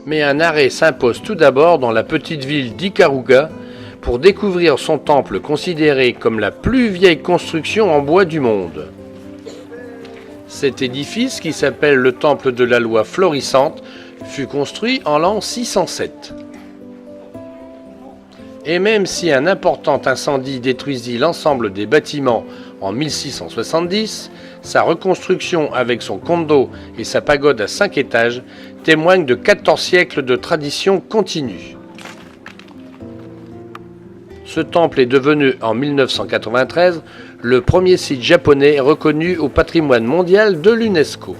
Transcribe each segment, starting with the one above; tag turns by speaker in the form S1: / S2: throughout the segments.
S1: Mais un arrêt s'impose tout d'abord dans la petite ville d'Ikaruga pour découvrir son temple considéré comme la plus vieille construction en bois du monde. Cet édifice, qui s'appelle le Temple de la Loi Florissante, fut construit en l'an 607. Et même si un important incendie détruisit l'ensemble des bâtiments en 1670, sa reconstruction avec son kondo et sa pagode à 5 étages témoigne de 14 siècles de tradition continue. Ce temple est devenu en 1993 le premier site japonais reconnu au patrimoine mondial de l'UNESCO.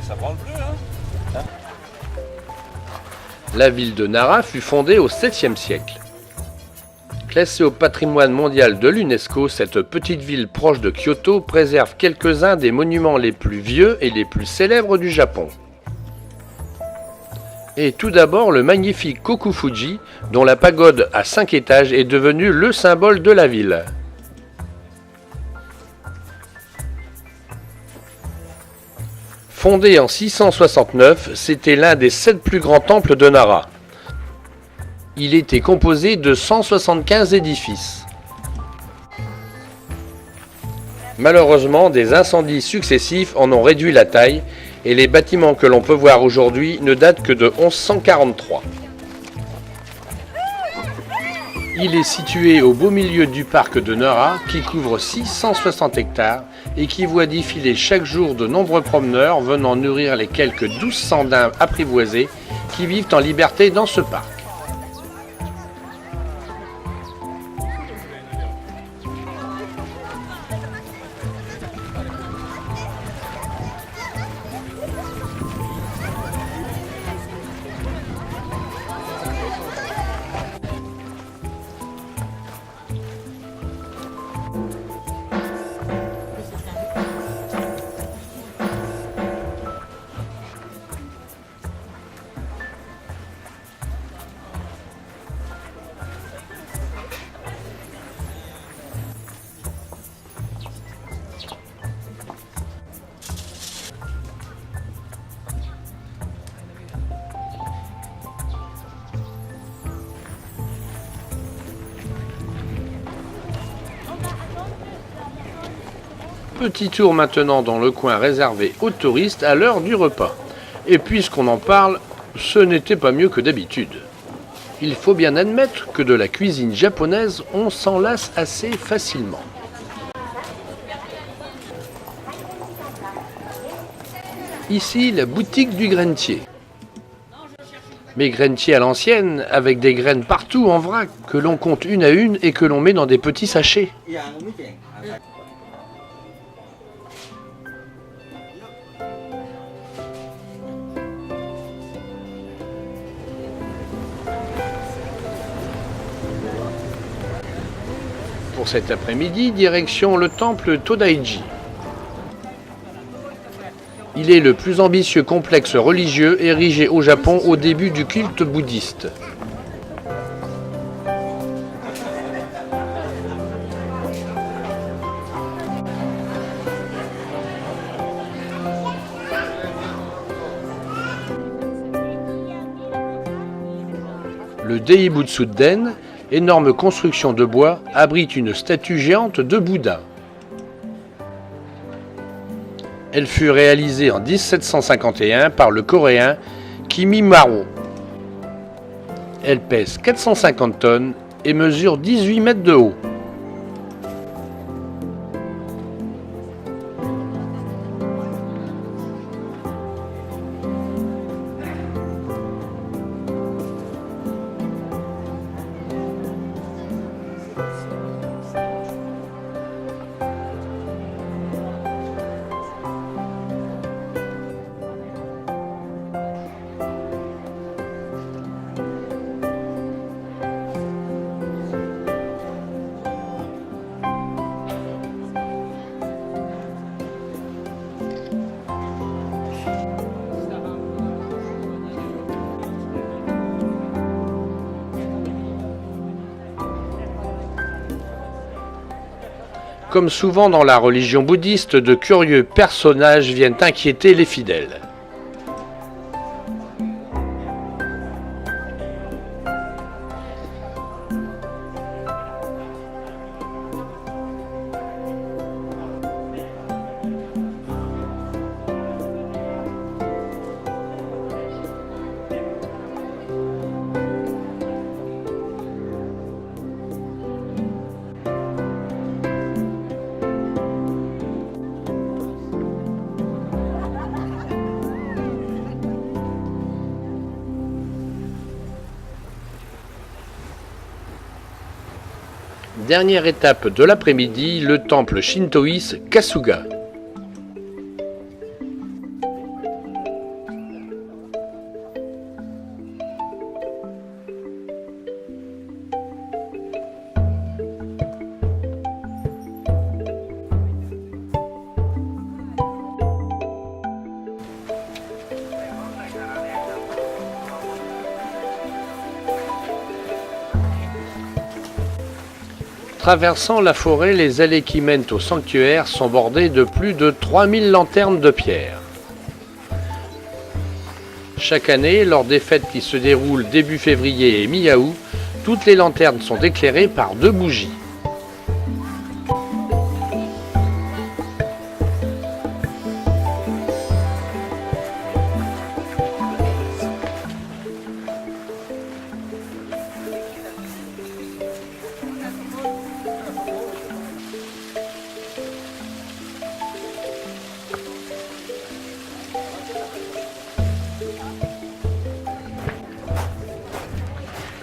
S2: Ça branle plus, hein?
S1: La ville de Nara fut fondée au 7e siècle. Classée au patrimoine mondial de l'UNESCO, cette petite ville proche de Kyoto préserve quelques-uns des monuments les plus vieux et les plus célèbres du Japon. Et tout d'abord le magnifique Kokufuji, dont la pagode à 5 étages est devenue le symbole de la ville. Fondé en 669, c'était l'un des 7 plus grands temples de Nara. Il était composé de 175 édifices. Malheureusement, des incendies successifs en ont réduit la taille et les bâtiments que l'on peut voir aujourd'hui ne datent que de 1143. Il est situé au beau milieu du parc de Nara qui couvre 660 hectares et qui voit défiler chaque jour de nombreux promeneurs venant nourrir les quelques 1200 daims apprivoisés qui vivent en liberté dans ce parc. Petit tour maintenant dans le coin réservé aux touristes à l'heure du repas. Et puisqu'on en parle, ce n'était pas mieux que d'habitude. Il faut bien admettre que de la cuisine japonaise, on s'en lasse assez facilement. Ici, la boutique du grainetier. Mais grainetier à l'ancienne, avec des graines partout en vrac, que l'on compte une à une et que l'on met dans des petits sachets. Pour cet après-midi, direction le temple Todaiji. Il est le plus ambitieux complexe religieux érigé au Japon au début du culte bouddhiste. Le Daibutsu-den, énorme construction de bois, abrite une statue géante de Bouddha. Elle fut réalisée en 1751 par le coréen Kimimaro. Elle pèse 450 tonnes et mesure 18 mètres de haut. Comme souvent dans la religion bouddhiste, de curieux personnages viennent inquiéter les fidèles. Dernière étape de l'après-midi, le temple shintoïste Kasuga. Traversant la forêt, les allées qui mènent au sanctuaire sont bordées de plus de 3000 lanternes de pierre. Chaque année, lors des fêtes qui se déroulent début février et mi-août, toutes les lanternes sont éclairées par 2 bougies.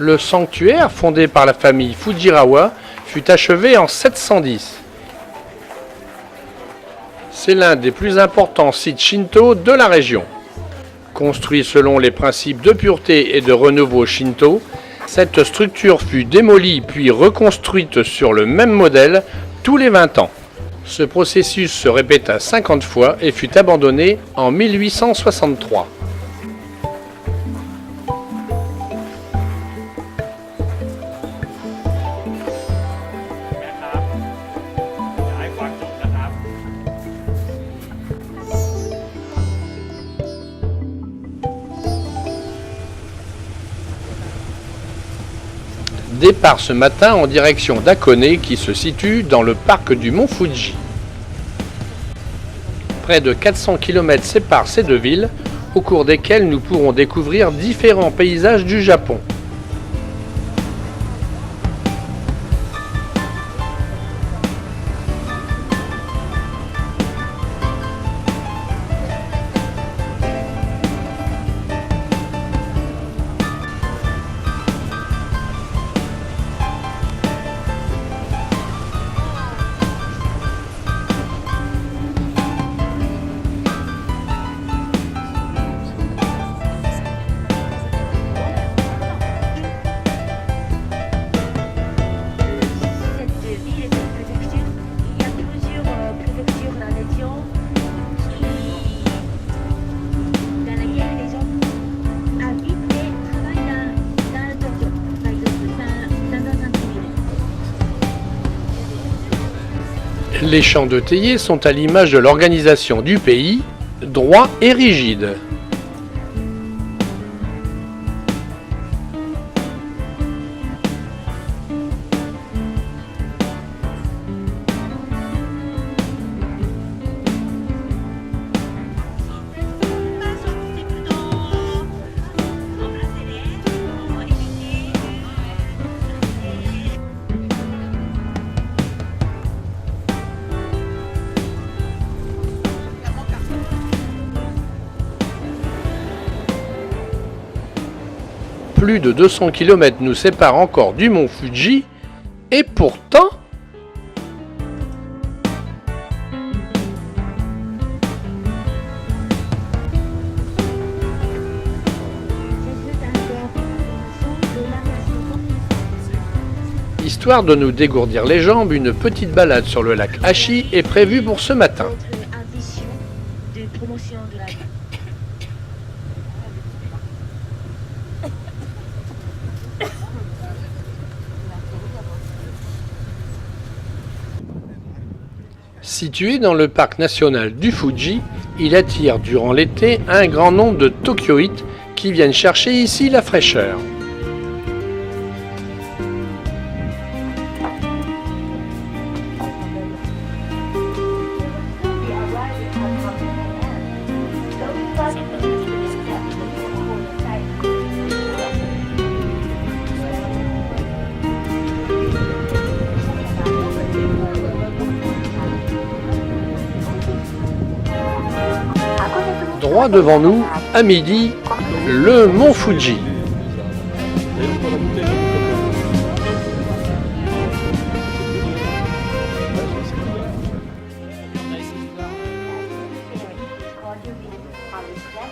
S1: Le sanctuaire, fondé par la famille Fujiwara, fut achevé en 710. C'est l'un des plus importants sites shinto de la région. Construit selon les principes de pureté et de renouveau shinto, cette structure fut démolie puis reconstruite sur le même modèle tous les 20 ans. Ce processus se répéta 50 fois et fut abandonné en 1863. Départ ce matin en direction d'Akone qui se situe dans le parc du mont Fuji. Près de 400 km séparent ces deux villes, au cours desquelles nous pourrons découvrir différents paysages du Japon. Les champs de théiers sont à l'image de l'organisation du pays, droits et rigides. Plus de 200 km nous séparent encore du mont Fuji, et pourtant... Histoire de nous dégourdir les jambes, une petite balade sur le lac Ashi est prévue pour ce matin. Situé dans le parc national du Fuji, il attire durant l'été un grand nombre de tokyoïtes qui viennent chercher ici la fraîcheur. Droit devant nous, à midi, le mont Fuji.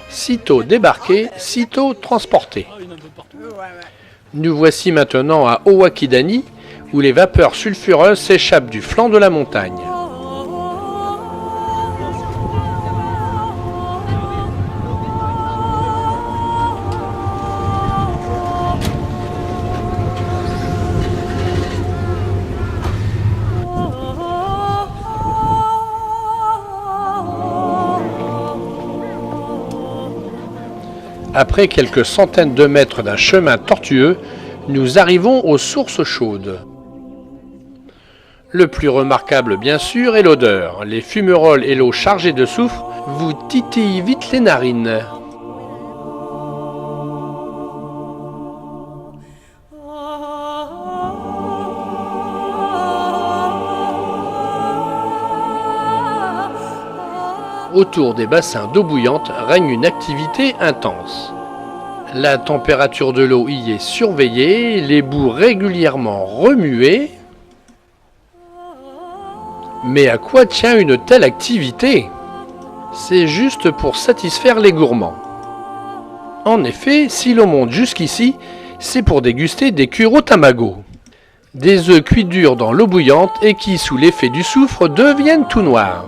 S1: Sitôt débarqué, sitôt transporté. Nous voici maintenant à Owakidani, où les vapeurs sulfureuses s'échappent du flanc de la montagne. Après quelques centaines de mètres d'un chemin tortueux, nous arrivons aux sources chaudes. Le plus remarquable, bien sûr, est l'odeur. Les fumerolles et l'eau chargée de soufre vous titillent vite les narines. Autour des bassins d'eau bouillante règne une activité intense. La température de l'eau y est surveillée, les boues régulièrement remuées. Mais à quoi tient une telle activité? C'est juste pour satisfaire les gourmands. En effet, si l'on monte jusqu'ici, c'est pour déguster des kuro tamago. Des œufs cuits durs dans l'eau bouillante et qui, sous l'effet du soufre, deviennent tout noirs.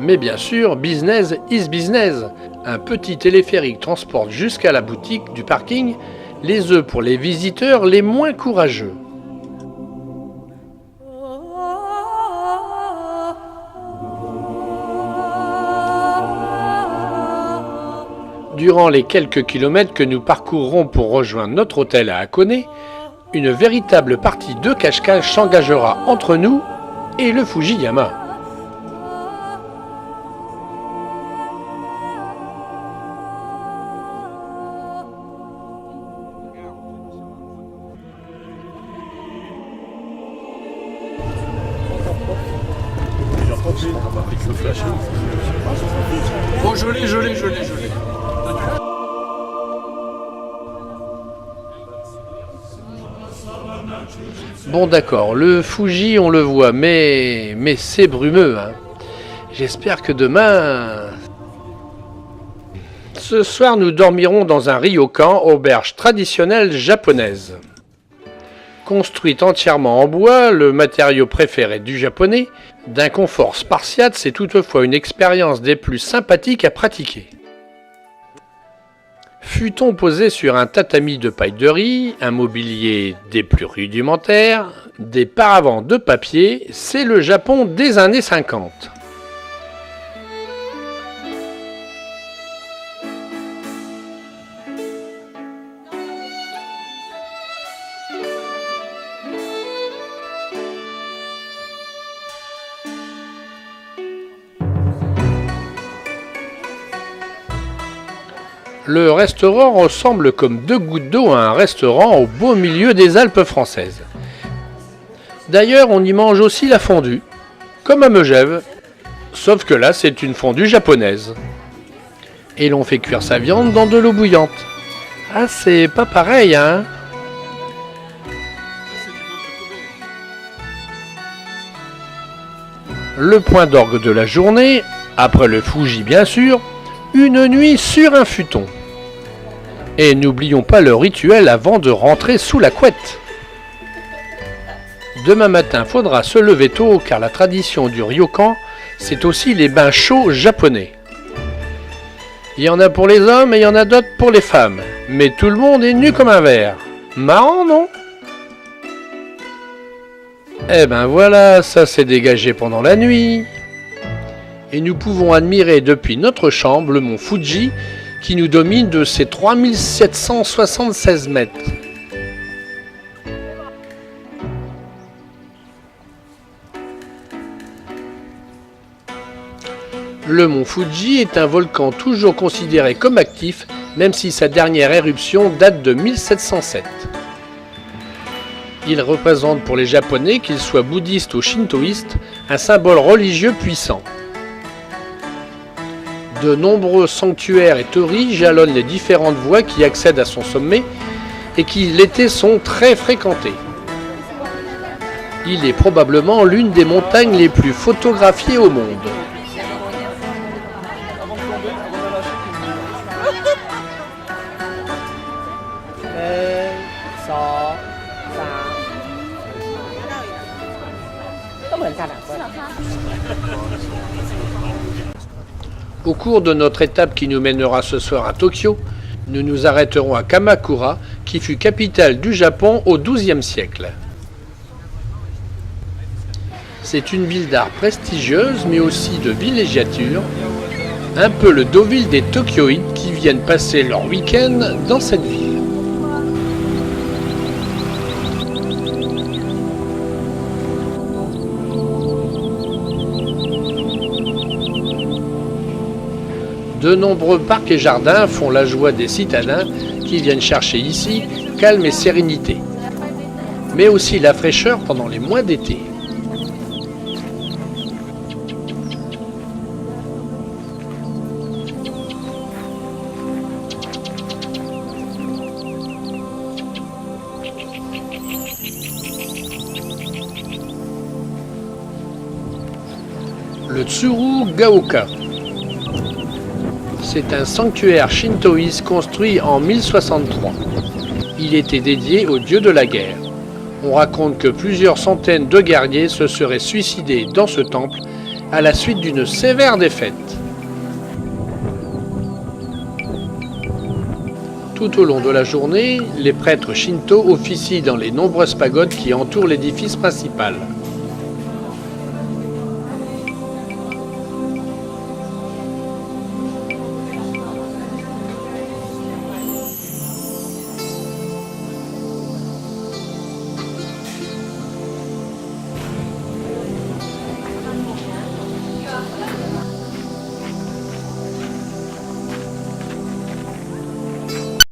S1: Mais bien sûr, business is business. Un petit téléphérique transporte jusqu'à la boutique du parking les œufs pour les visiteurs les moins courageux. Durant les quelques kilomètres que nous parcourrons pour rejoindre notre hôtel à Hakone, une véritable partie de cache-cache s'engagera entre nous et le Fujiyama.
S2: Oh, je l'ai.
S1: Bon d'accord, le Fuji on le voit, mais c'est brumeux. Hein. J'espère que demain... Ce soir nous dormirons dans un ryokan, auberge traditionnelle japonaise. Construite entièrement en bois, le matériau préféré du japonais, d'un confort spartiate, c'est toutefois une expérience des plus sympathiques à pratiquer. Futon posé sur un tatami de paille de riz, un mobilier des plus rudimentaires, des paravents de papier, c'est le Japon des années 50. Le restaurant ressemble comme deux gouttes d'eau à un restaurant au beau milieu des Alpes françaises. D'ailleurs, on y mange aussi la fondue, comme à Megève, sauf que là, c'est une fondue japonaise. Et l'on fait cuire sa viande dans de l'eau bouillante. Ah, c'est pas pareil, hein? Le point d'orgue de la journée, après le Fuji bien sûr, une nuit sur un futon. Et n'oublions pas le rituel avant de rentrer sous la couette. Demain matin, faudra se lever tôt car la tradition du ryokan, c'est aussi les bains chauds japonais. Il y en a pour les hommes et il y en a d'autres pour les femmes. Mais tout le monde est nu comme un verre. Marrant, non ? Eh ben voilà, ça s'est dégagé pendant la nuit. Et nous pouvons admirer depuis notre chambre le mont Fuji qui nous domine de ses 3776 mètres. Le mont Fuji est un volcan toujours considéré comme actif, même si sa dernière éruption date de 1707. Il représente pour les Japonais, qu'ils soient bouddhistes ou shintoïstes, un symbole religieux puissant. De nombreux sanctuaires et torii jalonnent les différentes voies qui accèdent à son sommet et qui l'été sont très fréquentées. Il est probablement l'une des montagnes les plus photographiées au monde. Au cours de notre étape qui nous mènera ce soir à Tokyo, nous nous arrêterons à Kamakura, qui fut capitale du Japon au XIIe siècle. C'est une ville d'art prestigieuse, mais aussi de villégiature, un peu le Deauville des Tokyoïdes qui viennent passer leur week-end dans cette ville. De nombreux parcs et jardins font la joie des citadins qui viennent chercher ici calme et sérénité, mais aussi la fraîcheur pendant les mois d'été. Le Tsuru Gaoka. C'est un sanctuaire shintoïste construit en 1063. Il était dédié au dieu de la guerre. On raconte que plusieurs centaines de guerriers se seraient suicidés dans ce temple à la suite d'une sévère défaite. Tout au long de la journée, les prêtres shinto officient dans les nombreuses pagodes qui entourent l'édifice principal.